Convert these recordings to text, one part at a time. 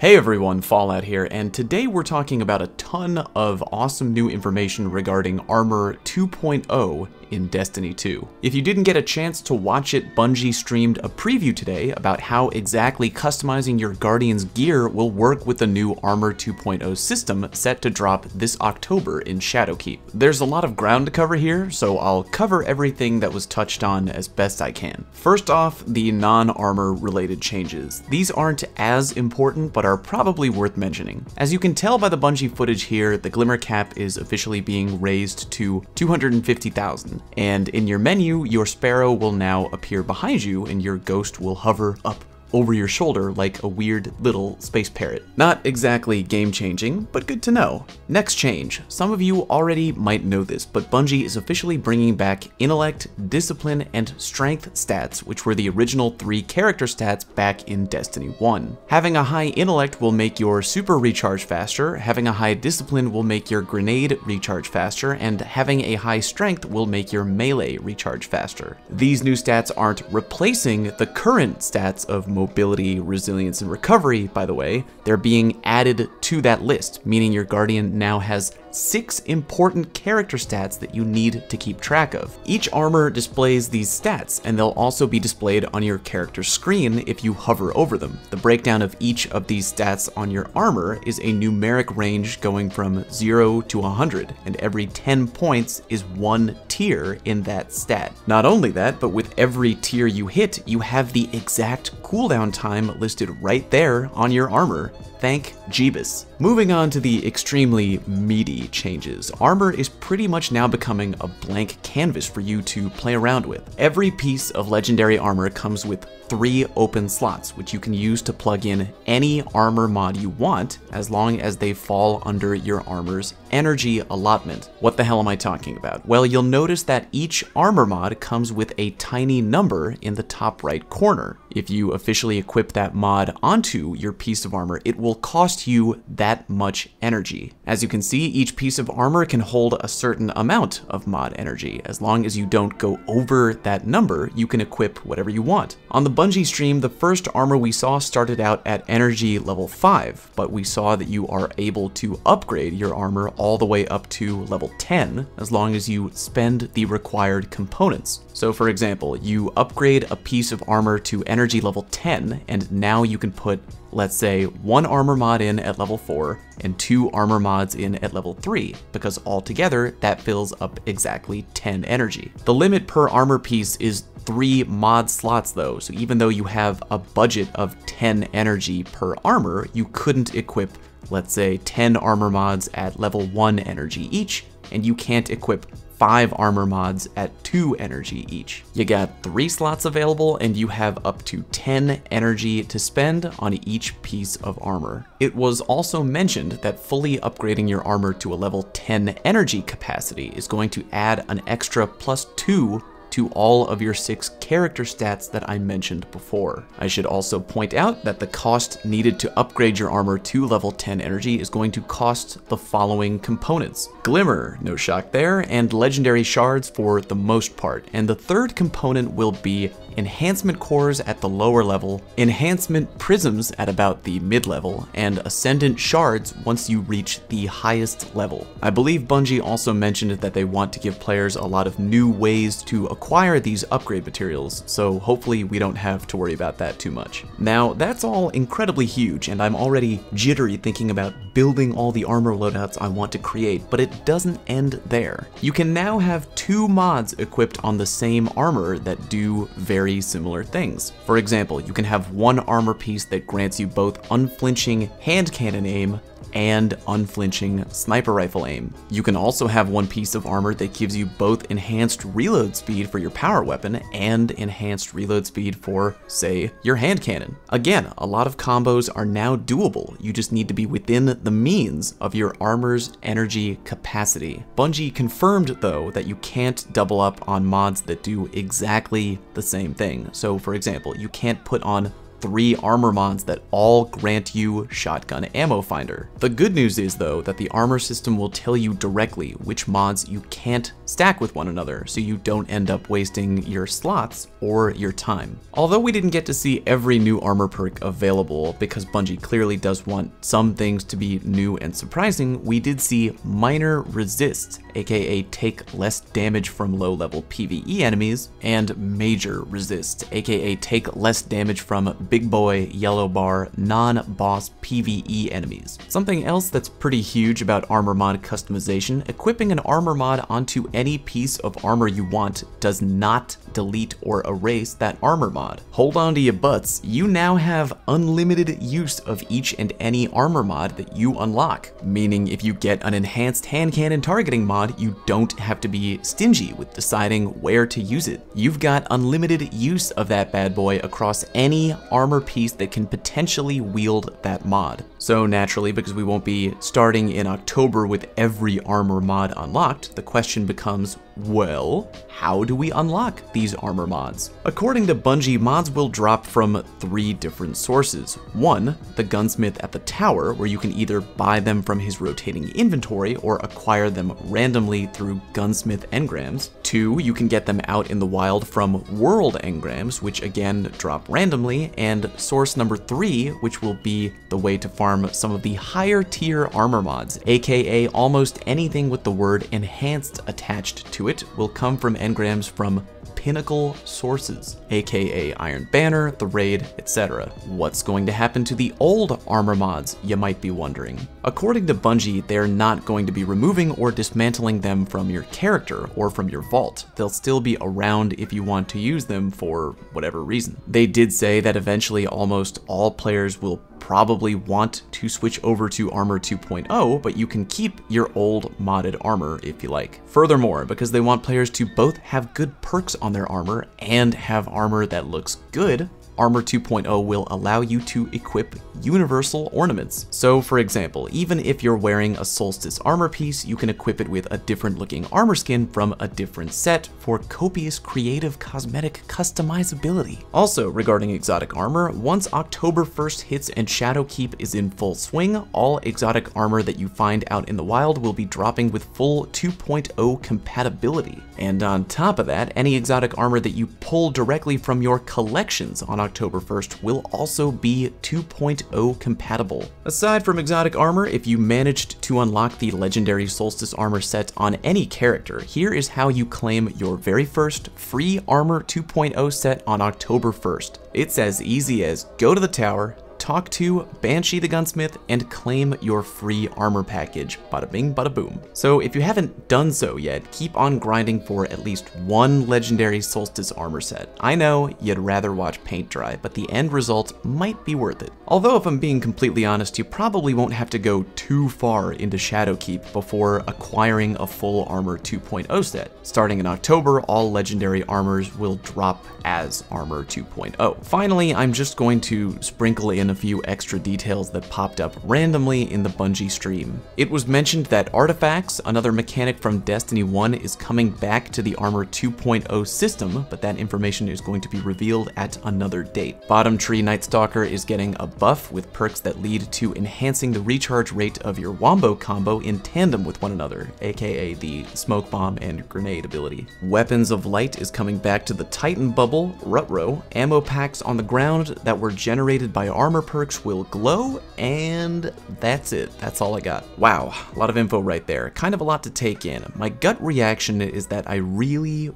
Hey everyone, Fallout here, and today we're talking about a ton of awesome new information regarding Armor 2.0 in Destiny 2. If you didn't get a chance to watch it, Bungie streamed a preview today about how exactly customizing your Guardian's gear will work with the new Armor 2.0 system set to drop this October in Shadowkeep. There's a lot of ground to cover here, so I'll cover everything that was touched on as best I can. First off, the non-armor related changes. These aren't as important, but are probably worth mentioning. As you can tell by the Bungie footage here, the Glimmer cap is officially being raised to 250,000. And in your menu, your Sparrow will now appear behind you and your Ghost will hover up over your shoulder like a weird little space parrot. Not exactly game-changing, but good to know. Next change. Some of you already might know this, but Bungie is officially bringing back Intellect, Discipline, and Strength stats, which were the original 3 character stats back in Destiny 1. Having a high Intellect will make your Super recharge faster, having a high Discipline will make your Grenade recharge faster, and having a high Strength will make your Melee recharge faster. These new stats aren't replacing the current stats of mobility, resilience, and recovery, by the way. They're being added to that list, meaning your Guardian now has 6 important character stats that you need to keep track of. Each armor displays these stats, and they'll also be displayed on your character's screen if you hover over them. The breakdown of each of these stats on your armor is a numeric range going from 0 to 100, and every 10 points is 1 tier in that stat. Not only that, but with every tier you hit, you have the exact cooldown time listed right there on your armor. Thank Jeebus. Moving on to the extremely meaty changes. Armor is pretty much now becoming a blank canvas for you to play around with. Every piece of legendary armor comes with 3 open slots, which you can use to plug in any armor mod you want, as long as they fall under your armor's energy allotment. What the hell am I talking about? Well, you'll notice that each armor mod comes with a tiny number in the top right corner. If you officially equip that mod onto your piece of armor, it will cost you that much energy. As you can see, each piece of armor can hold a certain amount of mod energy. As long as you don't go over that number, you can equip whatever you want. On the Bungie stream, the first armor we saw started out at energy level 5, but we saw that you are able to upgrade your armor all the way up to level 10, as long as you spend the required components. So for example, you upgrade a piece of armor to energy level 10, and now you can put, let's say, 1 armor mod in at level 4 and 2 armor mods in at level 3, because altogether that fills up exactly 10 energy. The limit per armor piece is 3 mod slots though, so even though you have a budget of 10 energy per armor, you couldn't equip, let's say, 10 armor mods at level 1 energy each, and you can't equip 5 armor mods at 2 energy each. You got 3 slots available and you have up to 10 energy to spend on each piece of armor. It was also mentioned that fully upgrading your armor to a level 10 energy capacity is going to add an extra +2 to all of your 6 character stats that I mentioned before. I should also point out that the cost needed to upgrade your armor to level 10 energy is going to cost the following components: Glimmer, no shock there, and legendary shards for the most part. And the third component will be enhancement cores at the lower level, enhancement prisms at about the mid-level, and ascendant shards once you reach the highest level. I believe Bungie also mentioned that they want to give players a lot of new ways to acquire these upgrade materials, so hopefully we don't have to worry about that too much. Now, that's all incredibly huge, and I'm already jittery thinking about building all the armor loadouts I want to create, but it doesn't end there. You can now have 2 mods equipped on the same armor that do very similar things. For example, you can have 1 armor piece that grants you both unflinching hand cannon aim and unflinching sniper rifle aim. You can also have 1 piece of armor that gives you both enhanced reload speed for your power weapon and enhanced reload speed for, say, your hand cannon. Again, a lot of combos are now doable. You just need to be within the means of your armor's energy capacity. Bungie confirmed, though, that you can't double up on mods that do exactly the same thing. So, for example, you can't put on 3 armor mods that all grant you shotgun ammo finder. The good news is though that the armor system will tell you directly which mods you can't stack with one another, so you don't end up wasting your slots or your time. Although we didn't get to see every new armor perk available because Bungie clearly does want some things to be new and surprising, we did see minor resist, aka take less damage from low level PvE enemies, and major resist, aka take less damage from big boy, yellow bar, non-boss PvE enemies. Something else that's pretty huge about armor mod customization, equipping an armor mod onto any piece of armor you want does not delete or erase that armor mod. Hold on to your butts, you now have unlimited use of each and any armor mod that you unlock, meaning if you get an enhanced hand cannon targeting mod, you don't have to be stingy with deciding where to use it. You've got unlimited use of that bad boy across any armor piece that can potentially wield that mod. So naturally, because we won't be starting in October with every armor mod unlocked, the question becomes, well, how do we unlock these armor mods? According to Bungie, mods will drop from 3 different sources. 1, the gunsmith at the tower, where you can either buy them from his rotating inventory or acquire them randomly through gunsmith engrams. 2, you can get them out in the wild from world engrams, which again drop randomly. And source number 3, which will be the way to farm some of the higher tier armor mods, aka almost anything with the word enhanced attached to it, will come from engrams from pinnacle sources, aka Iron Banner, the Raid, etc. What's going to happen to the old armor mods, you might be wondering? According to Bungie, they're not going to be removing or dismantling them from your character or from your vault. They'll still be around if you want to use them for whatever reason. They did say that eventually almost all players will probably want to switch over to Armor 2.0, but you can keep your old modded armor if you like. Furthermore, because they want players to both have good perks on their armor and have armor that looks good, Armor 2.0 will allow you to equip universal ornaments. So for example, even if you're wearing a Solstice armor piece, you can equip it with a different looking armor skin from a different set for copious creative cosmetic customizability. Also, regarding exotic armor, once October 1st hits and Shadowkeep is in full swing, all exotic armor that you find out in the wild will be dropping with full 2.0 compatibility. And on top of that, any exotic armor that you pull directly from your collections on October 1st will also be 2.0 compatible. Aside from exotic armor, if you managed to unlock the legendary Solstice armor set on any character, here is how you claim your very first free Armor 2.0 set on October 1st. It's as easy as go to the tower, talk to Banshee the Gunsmith, and claim your free armor package. Bada bing, bada boom. So if you haven't done so yet, keep on grinding for at least one legendary Solstice armor set. I know you'd rather watch paint dry, but the end result might be worth it. Although if I'm being completely honest, you probably won't have to go too far into Shadowkeep before acquiring a full Armor 2.0 set. Starting in October, all legendary armors will drop as Armor 2.0. Finally, I'm just going to sprinkle in a few extra details that popped up randomly in the Bungie stream. It was mentioned that artifacts, another mechanic from Destiny 1, is coming back to the Armor 2.0 system, but that information is going to be revealed at another date. Bottom Tree Night Stalker is getting a buff with perks that lead to enhancing the recharge rate of your Wombo combo in tandem with one another, aka the Smoke Bomb and Grenade ability. Weapons of Light is coming back to the Titan Bubble, Rutro. Ammo packs on the ground that were generated by armor perks will glow, and that's it. That's all I got. Wow, a lot of info right there. Kind of a lot to take in. My gut reaction is that I really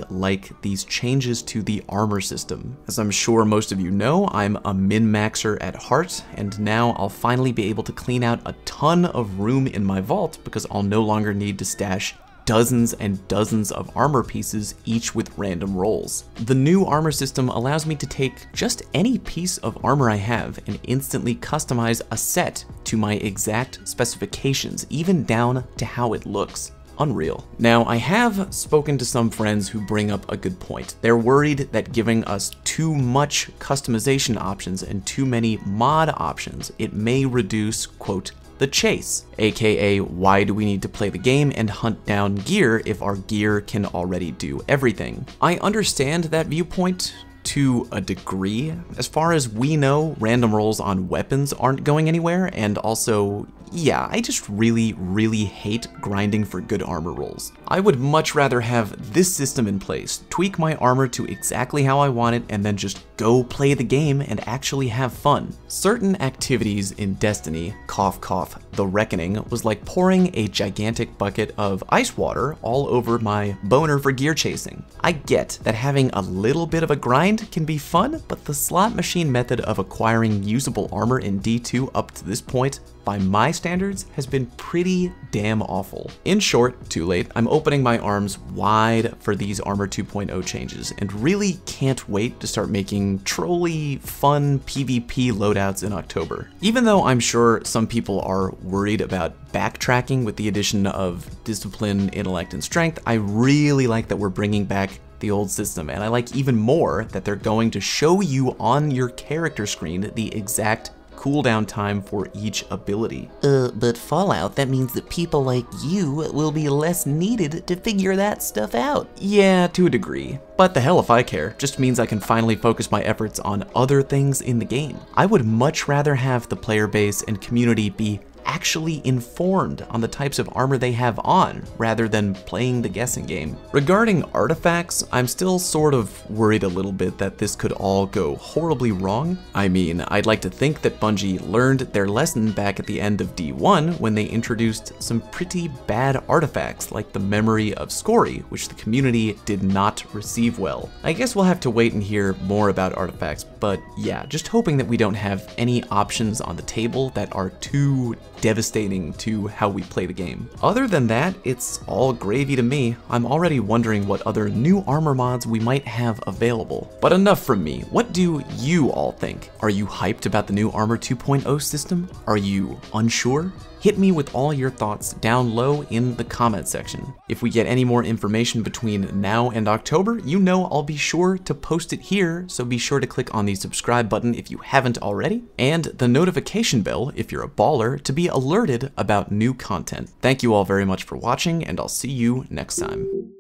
like these changes to the armor system. As I'm sure most of you know, I'm a min-maxer at heart, and now I'll finally be able to clean out a ton of room in my vault because I'll no longer need to stash dozens and dozens of armor pieces, each with random rolls. The new armor system allows me to take just any piece of armor I have and instantly customize a set to my exact specifications, even down to how it looks. Unreal. Now, I have spoken to some friends who bring up a good point. They're worried that giving us too much customization options and too many mod options, it may reduce, quote, the chase, aka why do we need to play the game and hunt down gear if our gear can already do everything? I understand that viewpoint, to a degree. As far as we know, random rolls on weapons aren't going anywhere, and also, yeah, I just really hate grinding for good armor rolls. I would much rather have this system in place, tweak my armor to exactly how I want it, and then just go play the game and actually have fun. Certain activities in Destiny, cough cough, the Reckoning, was like pouring a gigantic bucket of ice water all over my boner for gear chasing. I get that having a little bit of a grind can be fun, but the slot machine method of acquiring usable armor in D2 up to this point, by my standards, has been pretty damn awful. In short, too late, I'm opening my arms wide for these Armor 2.0 changes, and really can't wait to start making trolly, fun PvP loadouts in October. Even though I'm sure some people are worried about backtracking with the addition of Discipline, Intellect, and Strength, I really like that we're bringing back the old system, and I like even more that they're going to show you on your character screen the exact cooldown time for each ability. But Fallout, that means that people like you will be less needed to figure that stuff out. Yeah, to a degree. But the hell if I care, just means I can finally focus my efforts on other things in the game. I would much rather have the player base and community be actually informed on the types of armor they have on, rather than playing the guessing game. Regarding artifacts, I'm still sort of worried a little bit that this could all go horribly wrong. I mean, I'd like to think that Bungie learned their lesson back at the end of D1 when they introduced some pretty bad artifacts like the Memory of Scory, which the community did not receive well. I guess we'll have to wait and hear more about artifacts, but yeah, just hoping that we don't have any options on the table that are too devastating to how we play the game. Other than that, it's all gravy to me. I'm already wondering what other new armor mods we might have available. But enough from me. What do you all think? Are you hyped about the new Armor 2.0 system? Are you unsure? Hit me with all your thoughts down low in the comment section. If we get any more information between now and October, you know I'll be sure to post it here, so be sure to click on the subscribe button if you haven't already, and the notification bell if you're a baller to be alerted about new content. Thank you all very much for watching, and I'll see you next time.